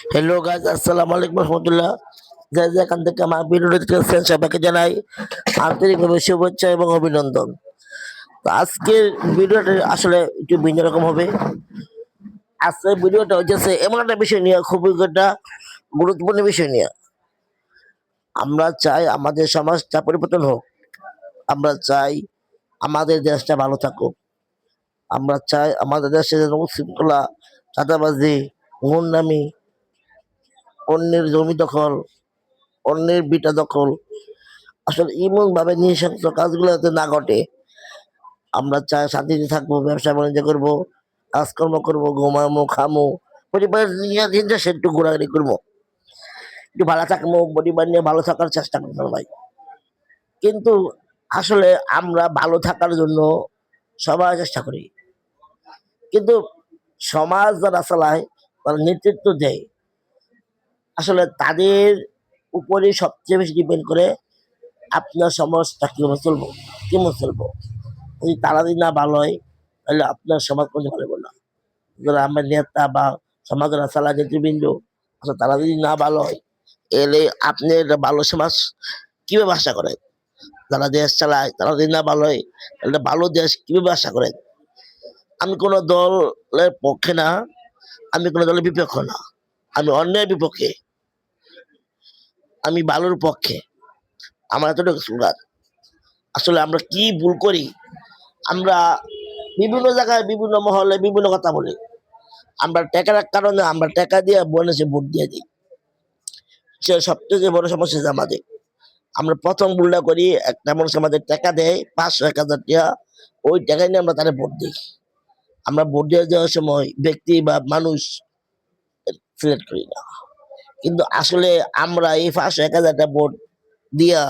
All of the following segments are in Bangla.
হ্যালো গাইজ, আসসালামু আলাইকুম রহমতুল্লাহ। যে যেখান থেকে আমার ভিডিওটি দেখছেন সবাইকে জানাই আন্তরিকভাবে শুভেচ্ছা এবং অভিনন্দন। তো আজকের ভিডিওটা আসলে একটু ভিন্ন রকম হবে। আজকের ভিডিওটা হচ্ছে এমন একটা বিষয় নিয়ে, খুবই একটা গুরুত্বপূর্ণ বিষয় নিয়ে। আমরা চাই আমাদের সমাজটা পরিবর্তন হোক, আমরা চাই আমাদের দেশটা ভালো থাকুক, আমরা চাই আমাদের দেশে যেন উশৃঙ্খলা, চাঁদাবাজি, গুন্ডামি, অন্যের জমি দখল, অন্যের বিটা দখল, আসলে এমন ভাবে নৃশংস কাজগুলো যাতে না ঘটে। আমরা চাই শান্তিতে থাকবো, ব্যবসা বাণিজ্য করবো, কাজকর্ম করবো, ঘুমামো, খামো, পরিবারের নিয়ে দিনটা সে একটু ঘোরাঘুরি করবো, একটু ভালো থাকবো, পরিবার নিয়ে ভালো থাকার চেষ্টা করবো ভাই। কিন্তু আসলে আমরা ভালো থাকার জন্য সবাই চেষ্টা করি, কিন্তু সমাজ যারা চালায়, তারা নেতৃত্ব দেয়, আসলে তাদের উপরে সবচেয়ে বেশি ডিপেন্ড করে আপনার সমাজটা কিভাবে চলবো, কেমন চলবো। যদি তারা যদি না ভালো হয়, তাহলে আপনার সমাজ কোনো ভালো হবে না। যারা আমার নেতা বা সমাজের চালা নেতৃবৃন্দ, আসলে তারা যদি না ভালো হয়, এলে আপনি একটা ভালো সমাজ কিভাবে আশা করেন? যারা দেশ চালায় তারা যদি না ভালো হয়, তাহলে ভালো দেশ কিভাবে আশা করেন? আমি কোনো দলের পক্ষে না, আমি কোনো দলের বিপক্ষ না, আমি অন্যায়ের বিপক্ষে, আমি ভালোর পক্ষে। আমার এতটুকু স্লোগান। আসলে আমরা কি ভুল করি? আমরা বিভিন্ন জায়গায়, বিভিন্ন মহলে বিভিন্ন কথা বলি। আমরা টাকার কারণে আমরা টাকা দিয়ে বোনাসে ভোট দিয়ে দিই। সে সবথেকে বড় সমস্যা যে আমাদের, আমরা প্রথম ভুলটা করি, একটা মানুষ আমাদের টাকা দেয় 500-1000 টাকা, ওই টাকা নিয়ে আমরা তারা ভোট দিই। আমরা ভোট দিয়ে যাওয়ার সময় ব্যক্তি বা মানুষ সিলেক্ট করি না, কিন্তু আসলে আমরা এই 500-1000 টাকা ভোট দিয়া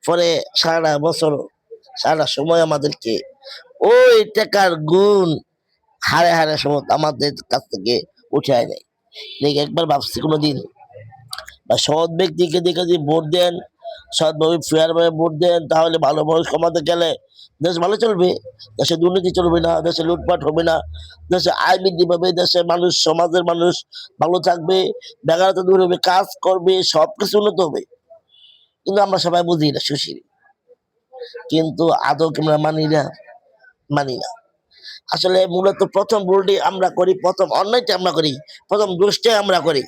পরে সারা বছর, সারা সময় আমাদেরকে ওই টাকার গুণ হারে হারে সময় আমাদের কাছ থেকে উঠে নেয়। দেখে একবার ভাবছি কোনোদিন, বা সৎ ব্যক্তিকে দেখে যদি ভোট দেন, সৎভাবে ফেয়ার ভাবে ভোট দেন, তাহলে ভালো মানুষ ক্ষমতা গেলে দেশ ভালো চলবে, দেশে দুর্নীতি চলবে না, দেশে লুটপাট হবে না, দেশে আয় বৃদ্ধি পাবে, দেশে মানুষ, সমাজের মানুষ ভালো থাকবে, বেকারত্ব দূর হবে, কাজ করবে, সবকিছু উন্নত হবে। কিন্তু আমরা সবাই বুঝি না, সুশীল, কিন্তু আদৌ আমরা মানি না। আসলে মূলত প্রথম ভুলটি আমরা করি, প্রথম অন্যায়টা আমরা করি, প্রথম দোষটাই আমরা করি,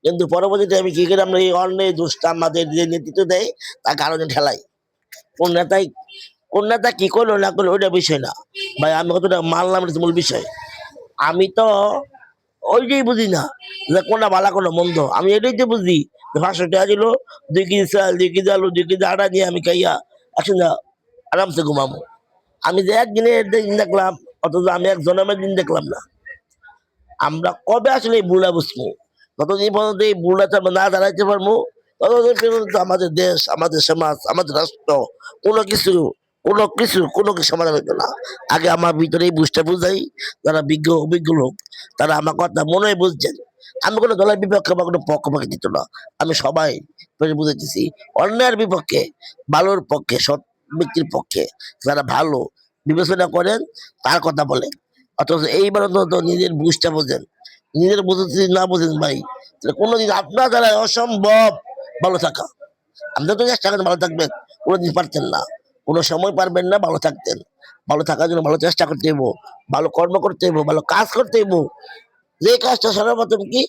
কিন্তু পরবর্তীতে আমি কি করি, আমরা এই অন্যায় দোষটা আমাদের যে নেতৃত্ব দেয় তার কারণে ঠেলাই। কোন নেতাই, কোন নেতা কি করলো না করলো ওইটা বিষয় না ভাই, আমি কতটা মানলাম এটা মূল বিষয়। আমি তো ওইটাই বুঝি না যে কোনটা ভালো কোনটা মন্দ, আমি এটাই তো বুঝি যে 500 টাকা দিল, 2 কেজি চাল, 2 কেজি আলু, 2 কেজি আটা নিয়ে আমি খাইয়া একসঙ্গে আরামসে ঘুমাবো। আমি যে একদিনের দিন দেখলাম, অথচ আমি এক জন্মের দিন দেখলাম না। আমরা কবে আসলে এই ভুলটা বুঝবো? যতদিন পর্যন্ত এই ভুলটা আমরা না দাঁড়াইতে পারবো, ততদিন পর্যন্ত আমাদের দেশ, আমাদের সমাজ, আমাদের রাষ্ট্র কোনো কিছু সমাধান হইতো না। আগে আমার ভিতরে এই বুঝটা বুঝাই, যারা বিজ্ঞ অভিজ্ঞ লোক, তারা আমার কথা মনে হয় বুঝছেন। আমি কোনো দলের বিপক্ষে বা কোনো পক্ষপাতি দিত না, আমি সবাই বুঝাইতেছি অন্যায়ের বিপক্ষে, ভালোর পক্ষে, সৎ ব্যক্তির পক্ষে, যারা ভালো বিবেচনা করেন তার কথা বলেন। অথচ এইবার অন্তত নিজের বুঝটা বোঝেন, নিজের বুঝতে যদি না বোঝেন ভাই, তাহলে কোনোদিন আপনার দ্বারা অসম্ভব ভালো থাকা। আপনার তো চেষ্টা করেন ভালো থাকবেন, কোনোদিন পারতেন না, কোনো সময় পারবেন না ভালো থাকতেন। ভালো থাকার জন্য ভালো চেষ্টা করতে হইব, ভালো কর্ম করতে হইব, ভালো কাজ করতে হইব। যে কাজটা সর্বপ্রথম কি,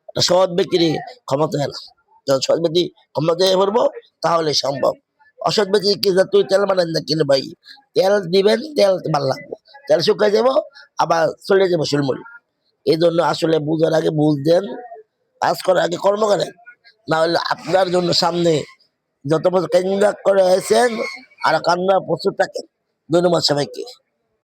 একটা সৎ ব্যক্তির ক্ষমতায় না, যখন সৎ ব্যক্তি ক্ষমতায় পড়বো তাহলে সম্ভব। অসৎ ব্যক্তি কি তুই তেল বানান না কিনে ভাই, তেল দিবেন, তেল ভালো লাগবে, তেল শুকায় যাবো, আবার চলে যাবো শুলমুল। এই জন্য আসলে বুঝার আগে বুঝ দেন, কাজ করার আগে কর্ম করেন, না হলে আপনার জন্য সামনে যত বছর কেন্দ্র করে আছেন আর কান্না প্রচুর থাকেন। ধন্যবাদ সবাইকে।